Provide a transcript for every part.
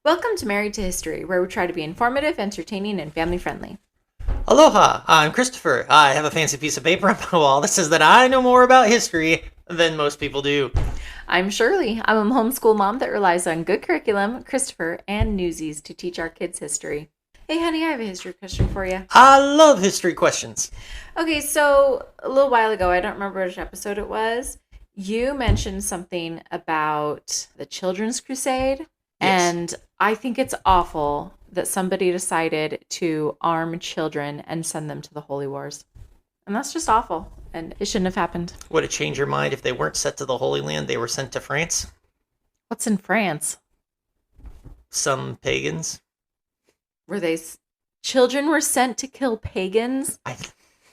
Welcome to Married to History, where we try to be informative, entertaining, and family friendly. Aloha, I'm Christopher. I have a fancy piece of paper on my wall that says that I know more about history than most people do. I'm Shirley. I'm a homeschool mom that relies on good curriculum, Christopher, and Newsies to teach our kids history. Hey, honey, I have a history question for you. I love history questions. Okay, so a little while ago, I don't remember which episode it was, you mentioned something about the Children's Crusade, Yes. and I think it's awful that somebody decided to arm children and send them to the Holy Wars. And that's just awful, and it shouldn't have happened. Would it change your mind if they weren't sent to the Holy Land, they were sent to France? What's in France? Some pagans? Were they children were sent to kill pagans? I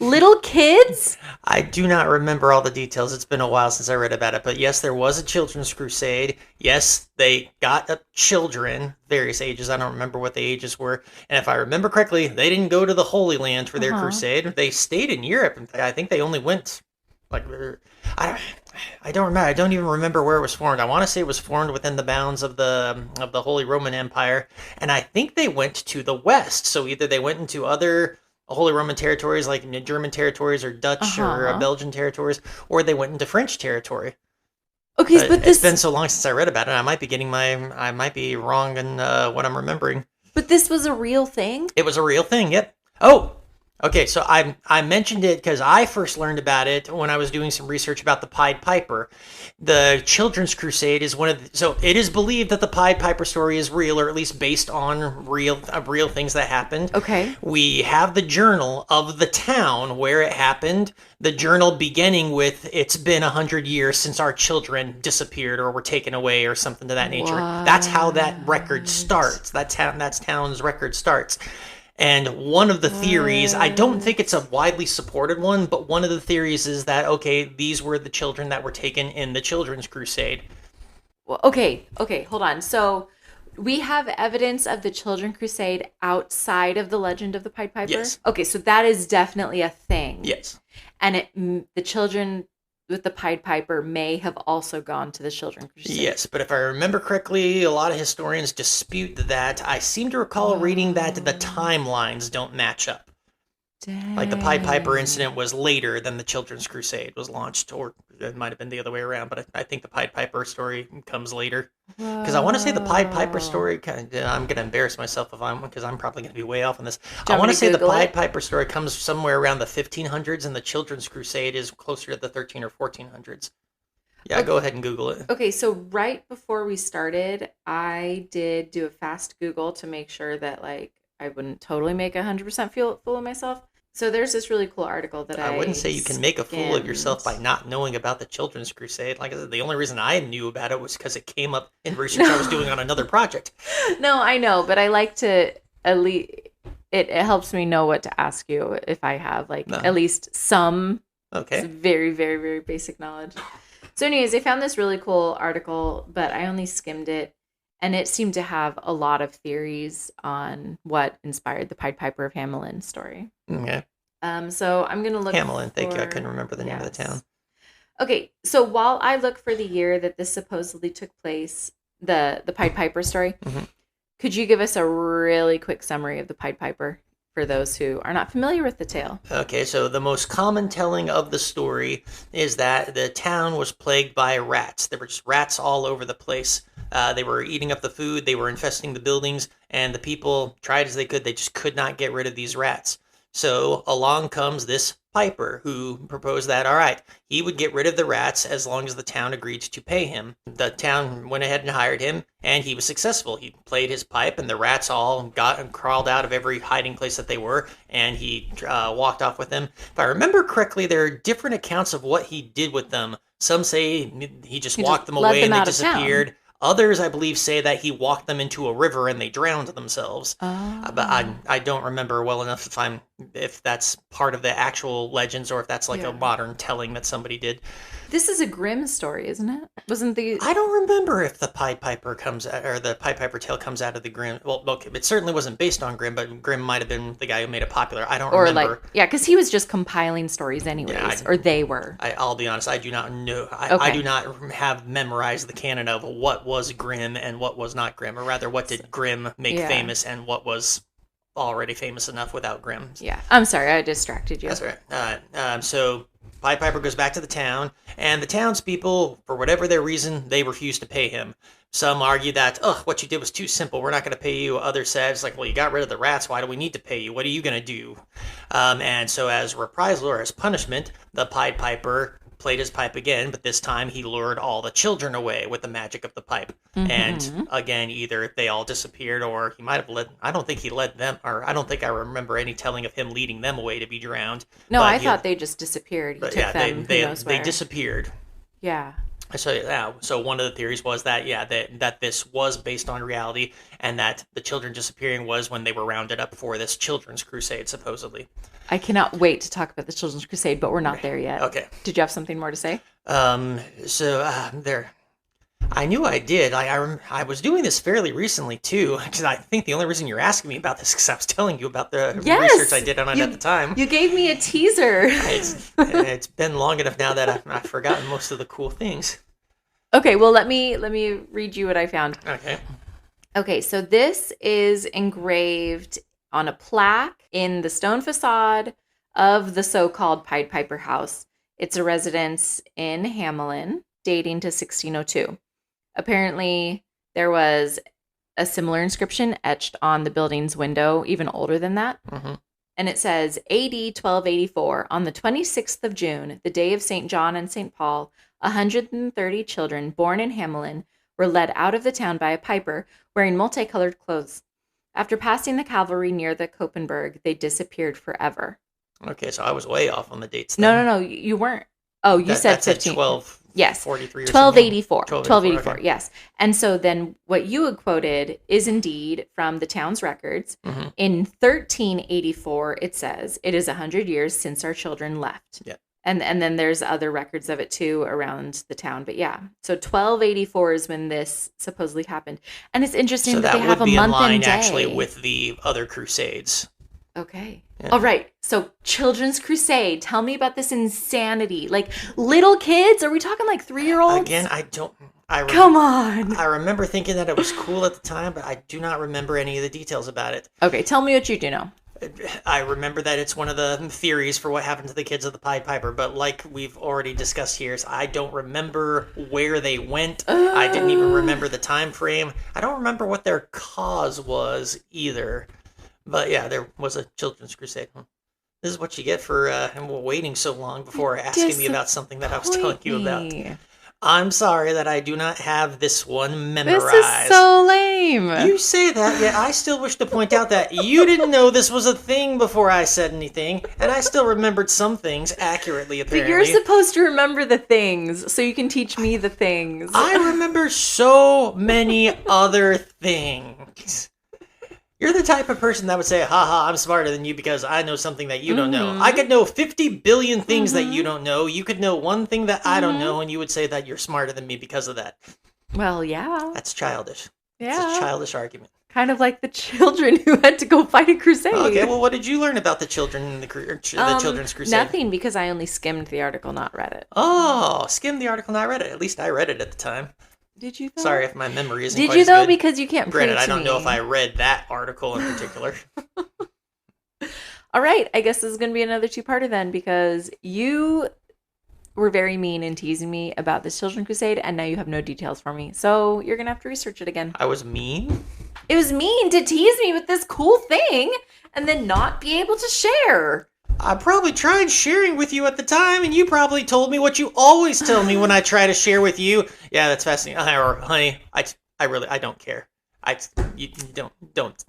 Little kids? I do not remember all the details. It's been a while since I read about it. But yes, there was a children's crusade. Yes, they got children, various ages. I don't remember what the ages were. And if I remember correctly, they didn't go to the Holy Land for their crusade. They stayed in Europe. I think they only went, I don't remember. I don't even remember where it was formed. I want to say it was formed within the bounds of the Holy Roman Empire. And I think they went to the west. So either they went into other Holy Roman territories like German territories or Dutch or Belgian territories, or they went into French territory. Okay, but it's been so long since I read about it. I might be wrong in what I'm remembering. But this was a real thing? It was a real thing. Yep. Oh, okay. So I mentioned it because I first learned about it when I was doing some research about the Pied Piper. The Children's Crusade is so it is believed that the Pied Piper story is real, or at least based on real things that happened. Okay. We have the journal of the town where it happened. The journal beginning with, "It's been 100 years since our children disappeared or were taken away," or something to that nature. What? That's how that record starts. That's town's record starts. And one of the theories, I don't think it's a widely supported one, but one of the theories is that, okay, these were the children that were taken in the Children's Crusade. Well, okay, hold on. So we have evidence of the Children's Crusade outside of the legend of the Pied Piper? Yes. Okay, so that is definitely a thing. Yes. And the children with the Pied Piper may have also gone to the Children's Crusade. Yes, but if I remember correctly, a lot of historians dispute that. I seem to recall reading that the timelines don't match up. Dang. Like the Pied Piper incident was later than the Children's Crusade was launched, or it might have been the other way around, but I think the Pied Piper story comes later. Because I want to say the Pied Piper story, I'm going to embarrass myself because I'm probably going to be way off on this. I want to say the Pied Piper story comes somewhere around the 1500s, and the Children's Crusade is closer to the 13 or 1400s. Yeah, go ahead and Google it. Okay, so right before we started, I did do a fast Google to make sure that I wouldn't totally make 100% fool of myself. So there's this really cool article that I wouldn't say you can make a fool of yourself by not knowing about the Children's Crusade. Like I said, the only reason I knew about it was because it came up in research I was doing on another project. No, I know, but I like to at least it helps me know what to ask you if I have at least some very, very, very basic knowledge. So anyways, I found this really cool article, but I only skimmed it. And it seemed to have a lot of theories on what inspired the Pied Piper of Hamelin story. Okay. So I'm going to look Hamelin, thank you. I couldn't remember the name of the town. Okay, so while I look for the year that this supposedly took place, the Pied Piper story, could you give us a really quick summary of the Pied Piper for those who are not familiar with the tale? Okay, so the most common telling of the story is that the town was plagued by rats. There were just rats all over the place. They were eating up the food, they were infesting the buildings, and the people tried as they could. They just could not get rid of these rats. So along comes this Piper, who proposed that, all right, he would get rid of the rats as long as the town agreed to pay him. The town went ahead and hired him, and he was successful. He played his pipe, and the rats all got and crawled out of every hiding place that they were, and he walked off with them. If I remember correctly, there are different accounts of what he did with them. Some say he just walked them away and they disappeared. Others, I believe, say that he walked them into a river and they drowned themselves. But I don't remember well enough if I'm if that's part of the actual legends or if that's like a modern telling that somebody did. This is a Grimm story, isn't it? Wasn't the... I don't remember if the Pied Piper the Pied Piper tale comes out of the Grimm. Well, okay, it certainly wasn't based on Grimm, but Grimm might have been the guy who made it popular. I don't remember. Because he was just compiling stories anyways, or they were. I'll be honest, I do not know. I do not have memorized the canon of what was Grimm and what was not Grimm, or rather, what did Grimm make famous and what was already famous enough without Grimm. Yeah, I'm sorry, I distracted you. That's right. So Pied Piper goes back to the town, and the townspeople, for whatever their reason, they refuse to pay him. Some argue that, what you did was too simple, we're not going to pay you. Others said, it's like, well, you got rid of the rats, why do we need to pay you? What are you going to do? And so as reprisal or as punishment, the Pied Piper played his pipe again, but this time he lured all the children away with the magic of the pipe. Mm-hmm. And again, either they all disappeared or he might have I don't think he led them, or I don't think I remember any telling of him leading them away to be drowned. No, I thought they just disappeared. He took them, they disappeared. Yeah. So one of the theories was that that this was based on reality, and that the children disappearing was when they were rounded up for this children's crusade, supposedly. I cannot wait to talk about the children's crusade, but we're not there yet. Okay. Did you have something more to say? I knew I did. I was doing this fairly recently too, because I think the only reason you're asking me about this is because I was telling you about the research I did on it at the time. You gave me a teaser. It's been long enough now that I've forgotten most of the cool things. Okay, well let me read you what I found. Okay, so this is engraved on a plaque in the stone facade of the so-called Pied Piper house. It's a residence in Hamelin, dating to 1602. Apparently, there was a similar inscription etched on the building's window, even older than that. Mm-hmm. And it says, AD 1284, on the 26th of June, the day of St. John and St. Paul, 130 children born in Hamelin were led out of the town by a piper wearing multicolored clothes. After passing the cavalry near the Koppenberg, they disappeared forever. Okay, so I was way off on the dates then. No, you weren't. Oh, you said 15. 12. Yes. 43 or 1284. 1284, okay. Yes. And so then what you had quoted is indeed from the town's records. Mm-hmm. In 1384, it says, it is 100 years since our children left. Yeah. And then there's other records of it too around the town. But yeah, so 1284 is when this supposedly happened. And it's interesting that they have a month and day. So that would be in line actually with the other crusades. Okay. Yeah. All right. So Children's Crusade. Tell me about this insanity. Like little kids? Are we talking like 3-year-olds? Again, come on. I remember thinking that it was cool at the time, but I do not remember any of the details about it. Okay. Tell me what you do know. I remember that it's one of the theories for what happened to the kids of the Pied Piper, but like we've already discussed here, I don't remember where they went. I didn't even remember the time frame. I don't remember what their cause was either. But yeah, there was a Children's Crusade. This is what you get for waiting so long before asking me about something that I was telling you about. I'm sorry that I do not have this one memorized. This is so lame. You say that, yet I still wish to point out that you didn't know this was a thing before I said anything, and I still remembered some things accurately, apparently. But you're supposed to remember the things, so you can teach me the things. I remember so many other things. You're the type of person that would say, haha, I'm smarter than you because I know something that you don't know. I could know 50 billion things that you don't know. You could know one thing that I don't know, and you would say that you're smarter than me because of that. Well, yeah. That's childish. Yeah. It's a childish argument. Kind of like the children who had to go fight a crusade. Okay, well, what did you learn about the children in the Children's Crusade? Nothing, because I only skimmed the article, not read it. Oh, skimmed the article, not read it. At least I read it at the time. Did you though? Sorry if my memory isn't quite as good. Did you though? Because you can't prove it to me. Granted, I don't know if I read that article in particular. All right, I guess this is going to be another two-parter then, because you were very mean in teasing me about this Children's Crusade, and now you have no details for me. So you're going to have to research it again. I was mean? It was mean to tease me with this cool thing and then not be able to share. I probably tried sharing with you at the time, and you probably told me what you always tell me when I try to share with you. Yeah, that's fascinating. Or, honey, I don't care. You don't.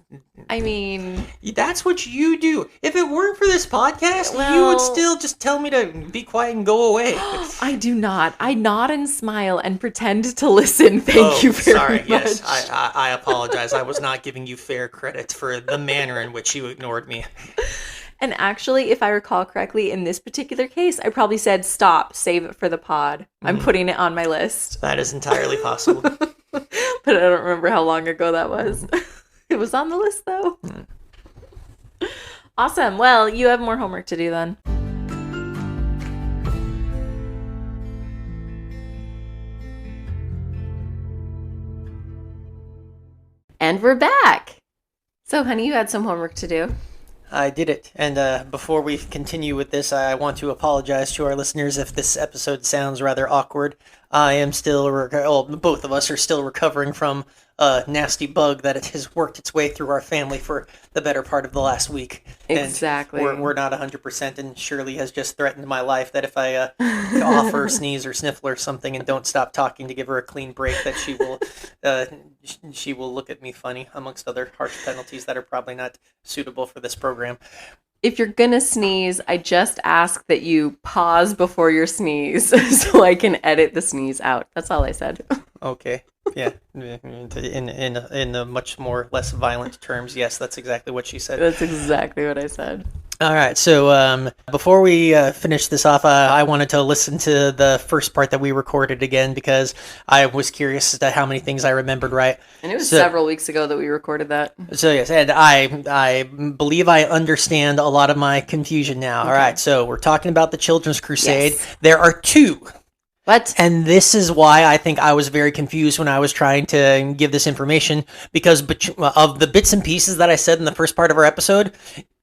I mean, that's what you do. If it weren't for this podcast, you would still just tell me to be quiet and go away. I do not. I nod and smile and pretend to listen. Thank you very much. Yes, I apologize. I was not giving you fair credit for the manner in which you ignored me. And actually, if I recall correctly, in this particular case, I probably said, stop, save it for the pod. I'm putting it on my list. That is entirely possible. But I don't remember how long ago that was. It was on the list, though. Awesome. Well, you have more homework to do then. And we're back. So, honey, you had some homework to do. I did it. And before we continue with this, I want to apologize to our listeners if this episode sounds rather awkward. I am still, both of us are still recovering from a nasty bug that it has worked its way through our family for the better part of the last week. Exactly. And we're not 100%, and Shirley has just threatened my life that if I cough or sneeze or sniffle or something and don't stop talking to give her a clean break, that she will look at me funny, amongst other harsh penalties that are probably not suitable for this program. If you're gonna sneeze, I just ask that you pause before your sneeze so I can edit the sneeze out. That's all I said. Okay. Yeah. In a much more less violent terms, yes, that's exactly what she said. That's exactly what I said. All right. So before we finish this off, I wanted to listen to the first part that we recorded again because I was curious as to how many things I remembered right. And it was several weeks ago that we recorded that. So yes, and I believe I understand a lot of my confusion now. Okay. All right. So we're talking about the Children's Crusade. Yes. There are two. What? And this is why I think I was very confused when I was trying to give this information, because of the bits and pieces that I said in the first part of our episode,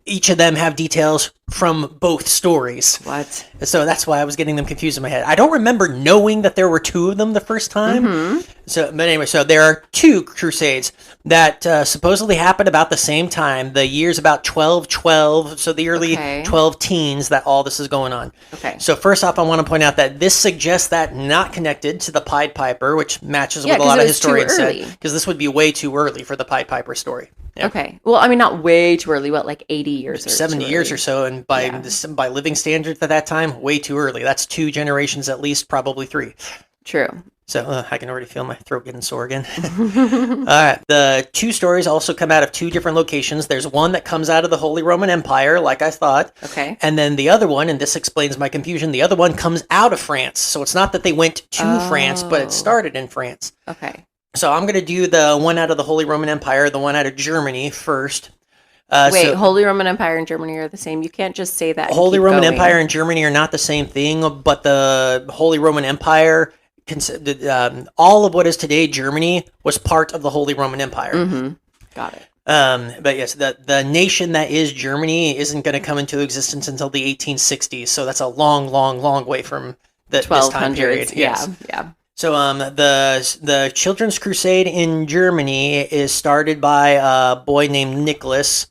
each of them have details from both stories. What? So that's why I was getting them confused in my head. I don't remember knowing that there were two of them the first time. Mm-hmm. But anyway, so there are two Crusades that supposedly happened about the same time. The year's about 1212, so the early 12 teens that all this is going on. Okay. So first off, I want to point out that this suggests that not connected to the Pied Piper, which matches with a lot of historians said, because this would be way too early for the Pied Piper story. Yeah. Okay. Well, I mean, not way too early. What, like 80 years or 70 years or so, and by living standards at that time, way too early. That's 2 generations at least, probably 3. True. So I can already feel my throat getting sore again. All right. The two stories also come out of 2 different locations. There's one that comes out of the Holy Roman Empire, like I thought. Okay. And then the other one, and this explains my confusion, the other one comes out of France. So it's not that they went to France, but it started in France. Okay. So I'm going to do the one out of the Holy Roman Empire, the one out of Germany first. Wait, Holy Roman Empire and Germany are the same. You can't just say that. Holy Roman Empire and Germany are not the same thing, but the Holy Roman Empire, all of what is today Germany, was part of the Holy Roman Empire. Mm-hmm. Got it. But yes, the nation that is Germany isn't going to come into existence until the 1860s. So that's a long, long, long way from this time period. Yes. Yeah. So the Children's Crusade in Germany is started by a boy named Nicholas.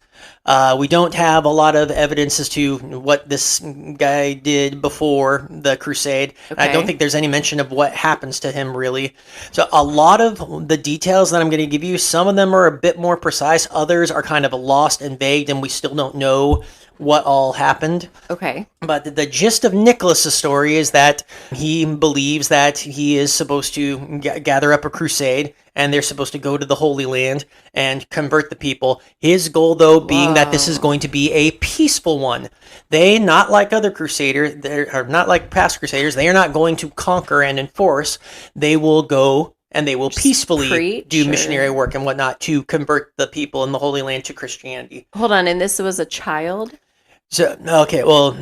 We don't have a lot of evidence as to what this guy did before the Crusade. Okay. I don't think there's any mention of what happens to him, really. So a lot of the details that I'm going to give you, some of them are a bit more precise. Others are kind of lost and vague, and we still don't know what all happened. Okay. But the gist of Nicholas's story is that he believes that he is supposed to gather up a crusade, and they're supposed to go to the Holy Land and convert the people. His goal, though, being that this is going to be a peaceful one. They, not like other crusaders, they're not like past crusaders, they are not going to conquer and enforce. They will go and they will peacefully do missionary work and whatnot to convert the people in the Holy Land to Christianity. Hold on, and this was a child? So, okay, well,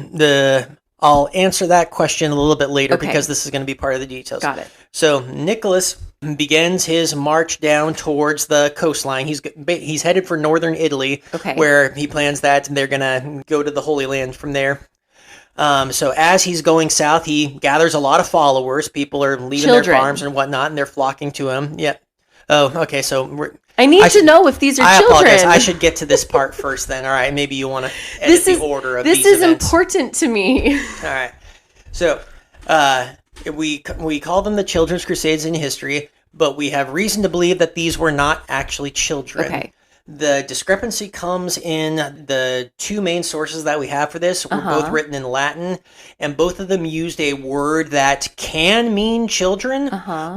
I'll answer that question a little bit later because this is going to be part of the details. Got it. So Nicholas begins his march down towards the coastline. He's headed for northern Italy, where he plans that they're going to go to the Holy Land from there. So as he's going south, he gathers a lot of followers. People are leaving their farms and whatnot, and they're flocking to him. Yep. Oh, okay, so I need to know if these are children. I apologize. I should get to this part first then. All right, maybe you want to edit the order of these events. This is important to me. All right. So we call them the Children's Crusades in history, but we have reason to believe that these were not actually children. Okay. The discrepancy comes in the two main sources that we have for this. Were both written in Latin, and both of them used a word that can mean children,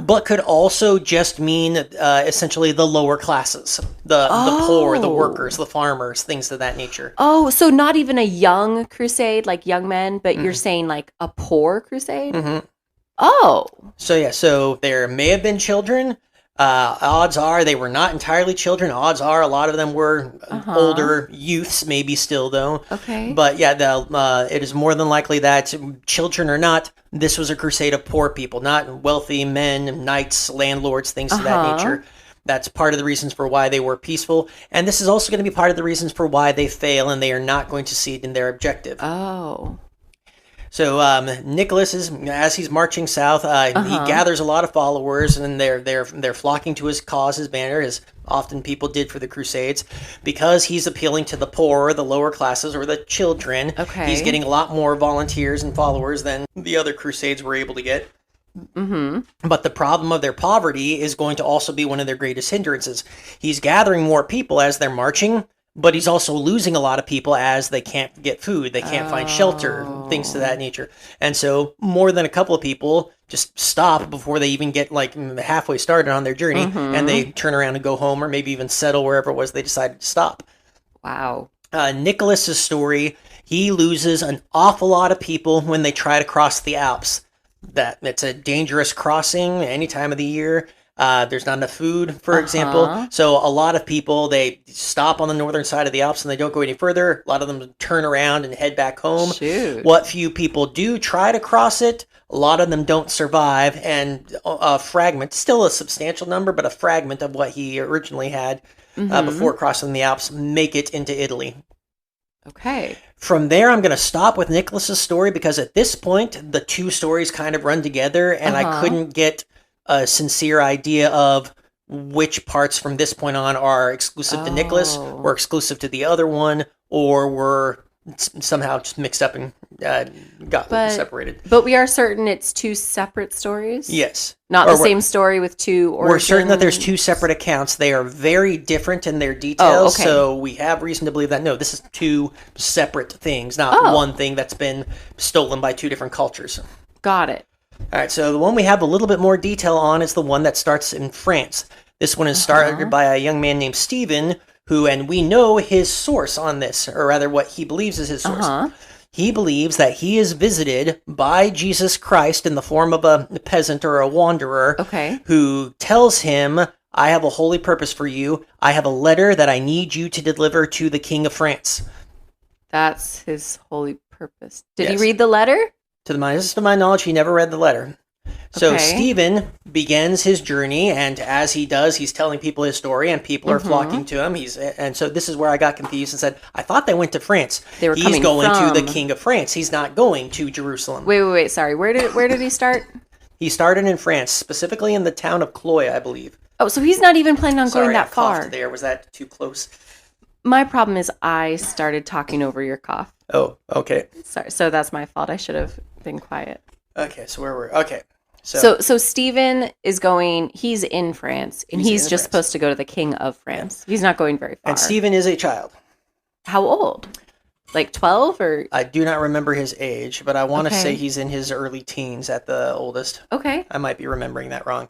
but could also just mean essentially the lower classes, the poor, the workers, the farmers, things of that nature. Oh, so not even a young crusade, like young men, but you're saying like a poor crusade? Mm-hmm. Oh. So there may have been children. Odds are they were not entirely children. Odds are a lot of them were older youths, maybe still though. Okay. But yeah, it is more than likely that children or not, this was a crusade of poor people, not wealthy men, knights, landlords, things of that nature. That's part of the reasons for why they were peaceful. And this is also going to be part of the reasons for why they fail and they are not going to succeed in their objective. Oh. So Nicholas as he's marching south, he gathers a lot of followers, and they're flocking to his cause, his banner, as often people did for the Crusades, because he's appealing to the poor, the lower classes, or the children. Okay. He's getting a lot more volunteers and followers than the other Crusades were able to get. Mm-hmm. But the problem of their poverty is going to also be one of their greatest hindrances. He's gathering more people as they're marching, but he's also losing a lot of people as they can't get food, they can't find shelter, things to that nature. And so more than a couple of people just stop before they even get like halfway started on their journey, and they turn around and go home, or maybe even settle wherever it was they decided to stop. Wow. Nicholas's story, he loses an awful lot of people when they try to cross the Alps. That it's a dangerous crossing any time of the year. There's not enough food, for example. So a lot of people, they stop on the northern side of the Alps and they don't go any further. A lot of them turn around and head back home. Shoot. What few people do try to cross it, a lot of them don't survive. And a fragment, still a substantial number, but a fragment of what he originally had before crossing the Alps, make it into Italy. Okay. From there, I'm going to stop with Nicholas's story, because at this point, the two stories kind of run together, and I couldn't get a sincere idea of which parts from this point on are exclusive to Nicholas, or exclusive to the other one, or were somehow just mixed up and got separated. But we are certain it's two separate stories? Yes. Not the same story with two origins? We're certain that there's two separate accounts. They are very different in their details, so we have reason to believe that, no, this is two separate things, not one thing that's been stolen by two different cultures. Got it. All right, so the one we have a little bit more detail on is the one that starts in France. This one is started by a young man named Stephen, and we know his source on this, or rather what he believes is his source. He believes that he is visited by Jesus Christ in the form of a peasant or a wanderer, who tells him, I have a holy purpose for you. I have a letter that I need you to deliver to the King of France. That's his holy purpose. Did he read the letter? To my knowledge, he never read the letter. So Stephen begins his journey, and as he does, he's telling people his story, and people are flocking to him. And so this is where I got confused and said, I thought they went to France. He's going to the King of France. He's not going to Jerusalem. Wait. Sorry. Where did he start? He started in France, specifically in the town of Cloy, I believe. Oh, so he's not even planning on going that far. Sorry, there. Was that too close? My problem is I started talking over your cough. Oh, okay. Sorry. So that's my fault. I should have been quiet. Okay, so where were we? Okay. So Stephen is going, he's in France, and he's just supposed to go to the King of France. Yeah. He's not going very far. And Stephen is a child. How old? Like 12 or? I do not remember his age, but I want to say he's in his early teens at the oldest. Okay. I might be remembering that wrong.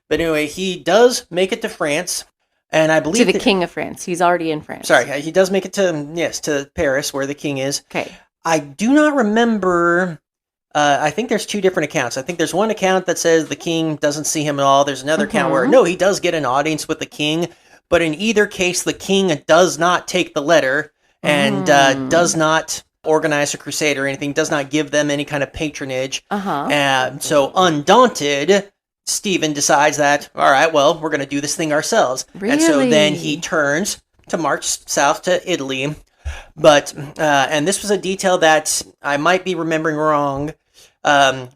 But anyway, he does make it to France, and I believe... To the King of France. He's already in France. Sorry, he does make it to Paris, where the king is. Okay. I do not remember... I think there's two different accounts. I think there's one account that says the king doesn't see him at all. There's another account where, no, he does get an audience with the king. But in either case, the king does not take the letter and does not organize a crusade or anything, does not give them any kind of patronage. So undaunted, Stephen decides that, all right, well, we're going to do this thing ourselves. Really? And so then he turns to march south to Italy. But, and this was a detail that I might be remembering wrong. So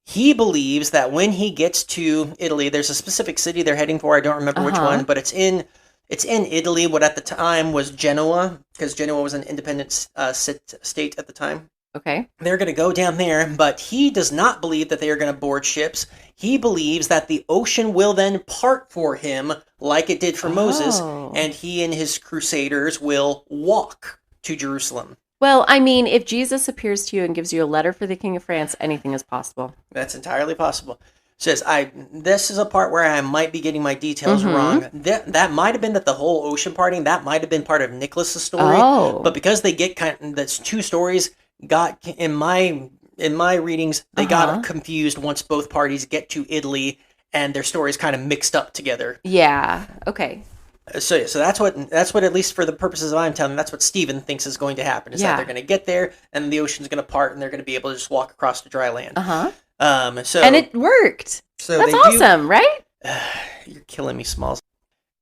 he believes that when he gets to Italy, there's a specific city they're heading for. I don't remember which one, but it's in Italy, what at the time was Genoa, because Genoa was an independent state at the time. Okay. They're going to go down there, but he does not believe that they are going to board ships. He believes that the ocean will then part for him like it did for Moses, and he and his crusaders will walk to Jerusalem. Well, I mean, if Jesus appears to you and gives you a letter for the King of France, anything is possible. That's entirely possible. Says, this is a part where I might be getting my details wrong. That might have been that the whole ocean parting, that might have been part of Nicholas's story. But because they get that's two stories, got in my readings, they got confused once both parties get to Italy and their stories kind of mixed up together. Yeah. Okay. So that's what at least for the purposes of I'm telling, that's what Stephen thinks is going to happen. Is that they're going to get there and the ocean's going to part and they're going to be able to just walk across to dry land. And it worked. So that's awesome, right? You're killing me, Smalls.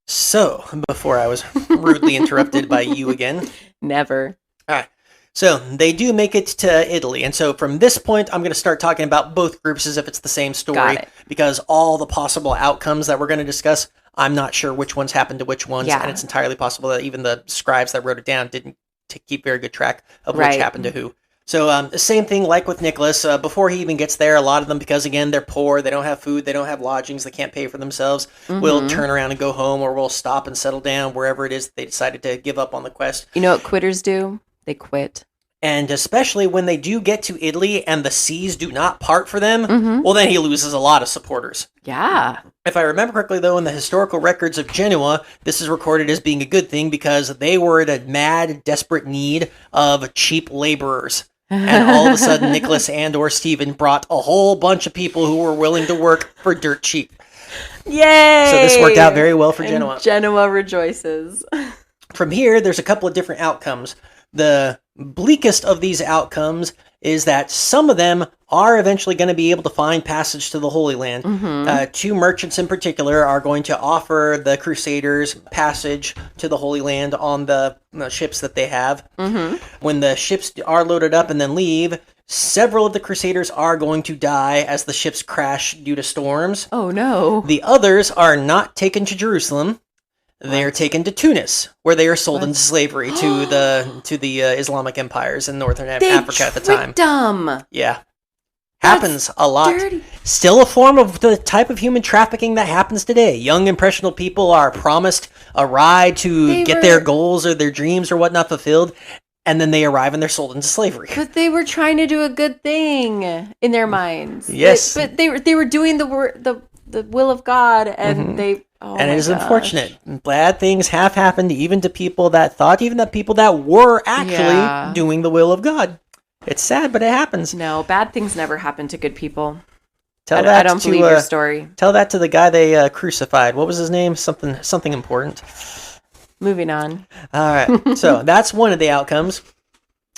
So before I was rudely interrupted by you again. Never. All right. So they do make it to Italy. And so from this point, I'm going to start talking about both groups as if it's the same story. Because all the possible outcomes that we're going to discuss, I'm not sure which ones happened to which ones. Yeah. And it's entirely possible that even the scribes that wrote it down didn't keep very good track of which happened to who. So the same thing like with Nicholas. Before he even gets there, a lot of them, because again, they're poor, they don't have food, they don't have lodgings, they can't pay for themselves, will turn around and go home, or will stop and settle down wherever it is that they decided to give up on the quest. You know what quitters do? They quit. And especially when they do get to Italy and the seas do not part for them, well, then he loses a lot of supporters. Yeah. If I remember correctly, though, in the historical records of Genoa, this is recorded as being a good thing because they were in a mad, desperate need of cheap laborers. And all of a sudden, Nicholas and or Stephen brought a whole bunch of people who were willing to work for dirt cheap. Yay! So this worked out very well for Genoa. And Genoa rejoices. From here, there's a couple of different outcomes. The bleakest of these outcomes is that some of them are eventually going to be able to find passage to the Holy Land. Two merchants in particular are going to offer the Crusaders passage to the Holy Land on the ships that they have. When the ships are loaded up and then leave, several of the Crusaders are going to die as the ships crash due to storms. Oh no. The others are not taken to Jerusalem. They are taken to Tunis, where they are sold into slavery to the Islamic empires in northern Africa at the time. Them. Yeah, happens a lot. Dirty. Still a form of the type of human trafficking that happens today. Young impressionable people are promised a ride to get their goals or their dreams or whatnot fulfilled, and then they arrive and they're sold into slavery. But they were trying to do a good thing in their minds. Yes, but they were doing the will of God, and they. Oh, and it is unfortunate. Bad things have happened even to people that thought, even that people that were actually doing the will of God. It's sad, but it happens. No, bad things never happen to good people. I don't believe your story. Tell that to the guy they crucified. What was his name? Something important. Moving on. All right. So that's one of the outcomes.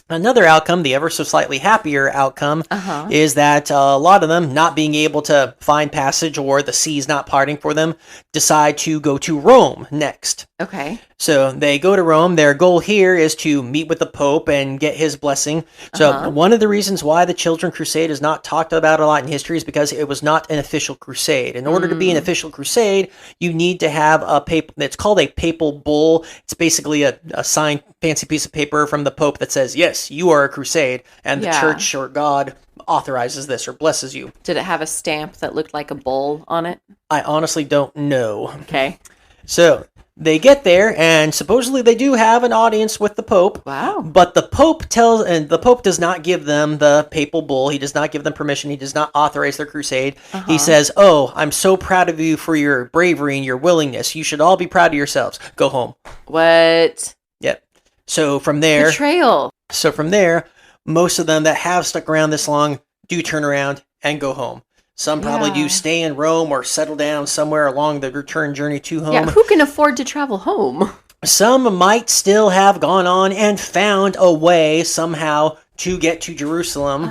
Another outcome, the ever so slightly happier outcome, is that a lot of them, not being able to find passage or the seas not parting for them, decide to go to Rome next. Okay. So they go to Rome. Their goal here is to meet with the Pope and get his blessing. So one of the reasons why the Children's Crusade is not talked about a lot in history is because it was not an official crusade. In order to be an official crusade, you need to have a paper. It's called a papal bull. It's basically a signed fancy piece of paper from the Pope that says, yes, you are a crusade, and the church or God authorizes this or blesses you. Did it have a stamp that looked like a bull on it? I honestly don't know. Okay. So they get there, and supposedly they do have an audience with the Pope. Wow. But the Pope the Pope does not give them the papal bull. He does not give them permission. He does not authorize their crusade. He says, oh, I'm so proud of you for your bravery and your willingness. You should all be proud of yourselves. Go home. What? Yep. So from there... Betrayal. So from there, most of them that have stuck around this long do turn around and go home. Some probably do stay in Rome or settle down somewhere along the return journey to home. Yeah, who can afford to travel home? Some might still have gone on and found a way somehow to get to Jerusalem,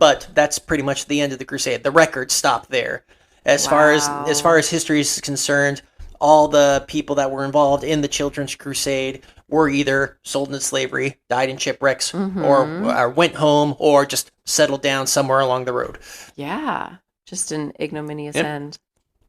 but that's pretty much the end of the crusade. The records stop there. As far as history is concerned, all the people that were involved in the Children's Crusade were either sold into slavery, died in shipwrecks, or went home, or just settled down somewhere along the road. Yeah. Just an ignominious end.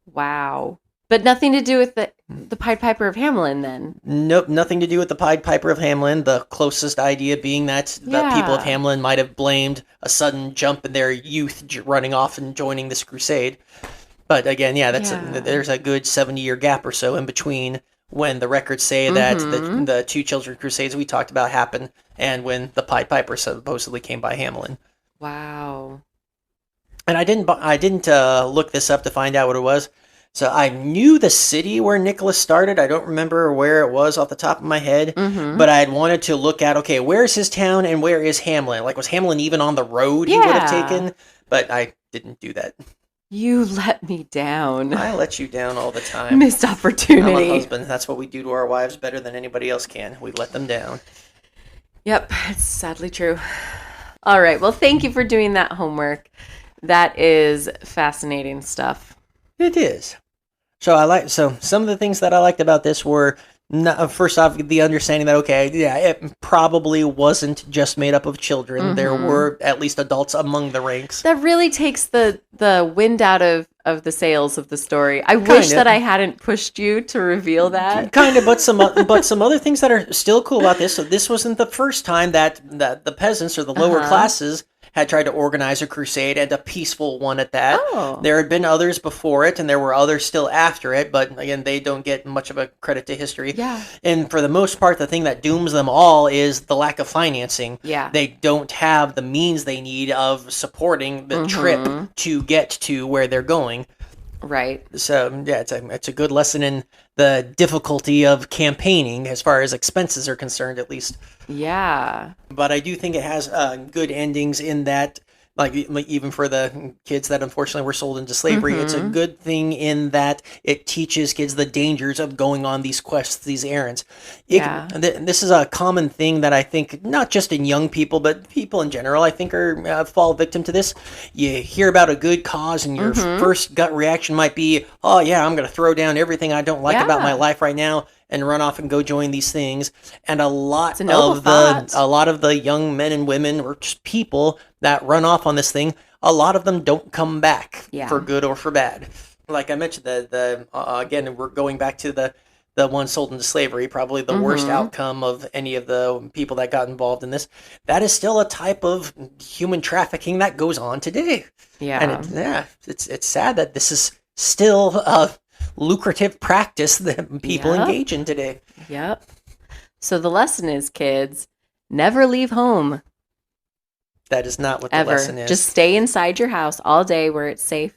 Wow. But nothing to do with the Pied Piper of Hamelin, then. Nope, nothing to do with the Pied Piper of Hamelin. The closest idea being that the people of Hamelin might have blamed a sudden jump in their youth running off and joining this crusade. But again, there's a good 70-year gap or so in between when the records say that the two children crusades we talked about happened and when the Pied Piper supposedly came by Hamelin. Wow. And I didn't look this up to find out what it was. So I knew the city where Nicholas started. I don't remember where it was off the top of my head, but I had wanted to look at, okay, where's his town and where is Hamelin? Like, was Hamelin even on the road he would have taken? But I didn't do that. You let me down. I let you down all the time. Missed opportunity. I'm a husband. That's what we do to our wives better than anybody else can. We let them down. Yep, it's sadly true. All right, well, thank you for doing that homework. That is fascinating stuff. It is. So some of the things that I liked about this were, first off, the understanding that, it probably wasn't just made up of children. There were at least adults among the ranks. That really takes the wind out of the sails of the story. I wish that I hadn't pushed you to reveal that. Kind of, but some other things that are still cool about this. So this wasn't the first time that the peasants or the lower classes had tried to organize a crusade, and a peaceful one at that. Oh. There had been others before it, and there were others still after it, but again, they don't get much of a credit to history. Yeah. And for the most part, the thing that dooms them all is the lack of financing. Yeah. They don't have the means they need of supporting the trip to get to where they're going. Right. So, yeah, it's a good lesson in the difficulty of campaigning as far as expenses are concerned, at least. Yeah. But I do think it has good endings in that, like even for the kids that unfortunately were sold into slavery, it's a good thing in that it teaches kids the dangers of going on these quests, these errands. This is a common thing that I think, not just in young people, but people in general, I think fall victim to this. You hear about a good cause and your first gut reaction might be, oh yeah, I'm going to throw down everything I don't like about my life right now and run off and go join these things. And a lot of the young men and women or just people that run off on this thing, a lot of them don't come back for good or for bad. Like I mentioned, again, we're going back to the one sold into slavery, probably the worst outcome of any of the people that got involved in this. That is still a type of human trafficking that goes on today. Yeah. And it's sad that this is still a lucrative practice that people engage in today. Yep. So the lesson is, kids, never leave home. That is not what the lesson is. Just stay inside your house all day where it's safe.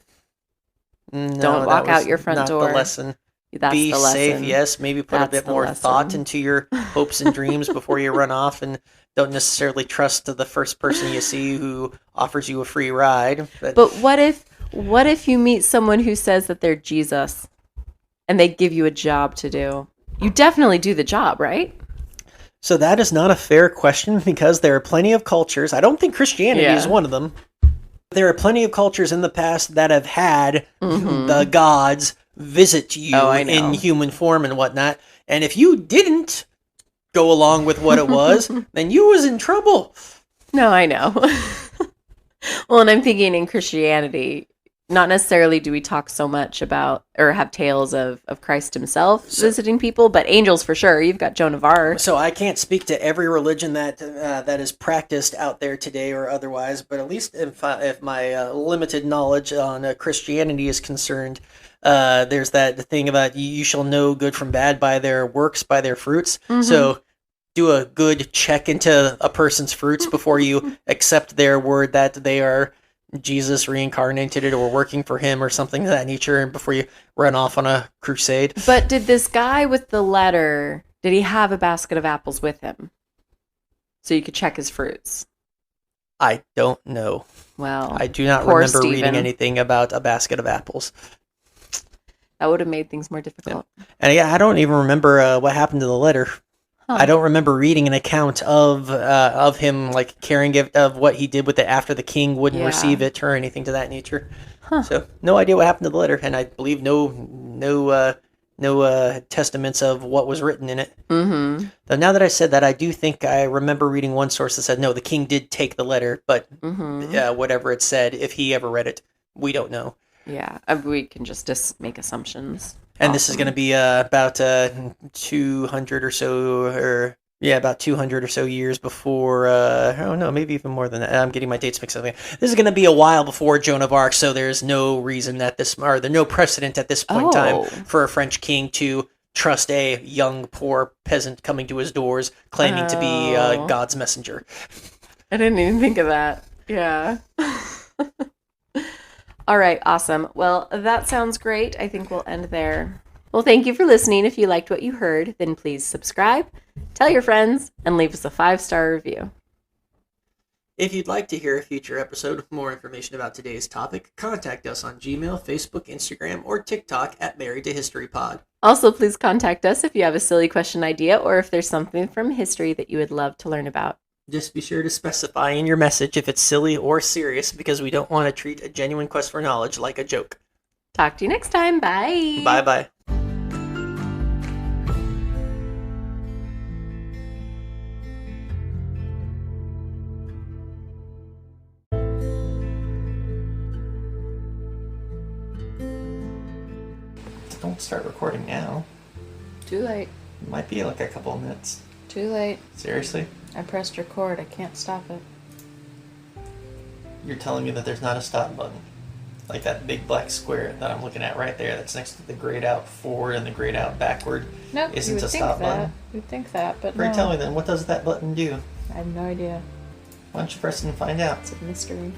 No, don't walk out your front door. The lesson. That's Be the lesson. safe, yes. Maybe put a bit more thought into your hopes and dreams before you run off, and don't necessarily trust the first person you see who offers you a free ride. But what if you meet someone who says that they're Jesus and they give you a job to do? You definitely do the job, right? So that is not a fair question, because there are plenty of cultures. I don't think Christianity is one of them. There are plenty of cultures in the past that have had the gods visit you in human form and whatnot. And if you didn't go along with what it was, then you was in trouble. No, I know. Well, and I'm thinking in Christianity, not necessarily do we talk so much about or have tales of Christ himself visiting people, but angels for sure. You've got Joan of Arc. So I can't speak to every religion that is practiced out there today or otherwise, but at least if my limited knowledge on Christianity is concerned, there's that thing about you shall know good from bad by their works, by their fruits. So do a good check into a person's fruits before you accept their word that they are Jesus reincarnated or working for him or something of that nature, and before you run off on a crusade. But did this guy with the letter, did he have a basket of apples with him so you could check his fruits? I don't know. Well, I do not remember reading anything about a basket of apples. That would have made things more difficult. And I don't even remember what happened to the letter. I don't remember reading an account of him like carrying it, of what he did with it after the king wouldn't receive it or anything to that nature. So no idea what happened to the letter, and I believe no testaments of what was written in it. Though now that I said that, I do think I remember reading one source that said no, the king did take the letter, but whatever it said, if he ever read it, we don't know. Yeah, we can just make assumptions. And this is going to be about 200 or so, about 200 or so years before, oh no, maybe even more than that. I'm getting my dates mixed up. This is going to be a while before Joan of Arc, so there's no reason that there's no precedent at this point in time for a French king to trust a young, poor peasant coming to his doors claiming to be God's messenger. I didn't even think of that. Yeah. All right, awesome. Well, that sounds great. I think we'll end there. Well, thank you for listening. If you liked what you heard, then please subscribe, tell your friends, and leave us a 5-star review. If you'd like to hear a future episode with more information about today's topic, contact us on Gmail, Facebook, Instagram, or TikTok at Married to History Pod. Also, please contact us if you have a silly question idea or if there's something from history that you would love to learn about. Just be sure to specify in your message if it's silly or serious, because we don't want to treat a genuine quest for knowledge like a joke. Talk to you next time. Bye. Bye-bye. Don't start recording now. Too late. It might be like a couple of minutes. Too late. Seriously? I pressed record. I can't stop it. You're telling me that there's not a stop button? Like that big black square that I'm looking at right there that's next to the grayed out forward and the grayed out backward isn't a stop button? You'd think that, but no. Tell me then, what does that button do? I have no idea. Why don't you press it and find out? It's a mystery.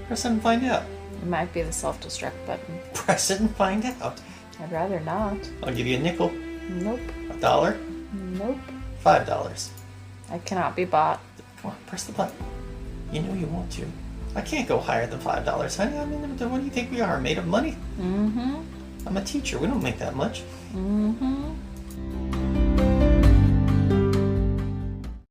Press it and find out. It might be the self-destruct button. Press it and find out. I'd rather not. I'll give you a nickel. Nope. $1? Nope. $5. I cannot be bought. Come on, press the button. You know you want to. I can't go higher than $5, honey. I mean, what do you think we are, made of money? Mm-hmm. I'm a teacher. We don't make that much. Mm-hmm.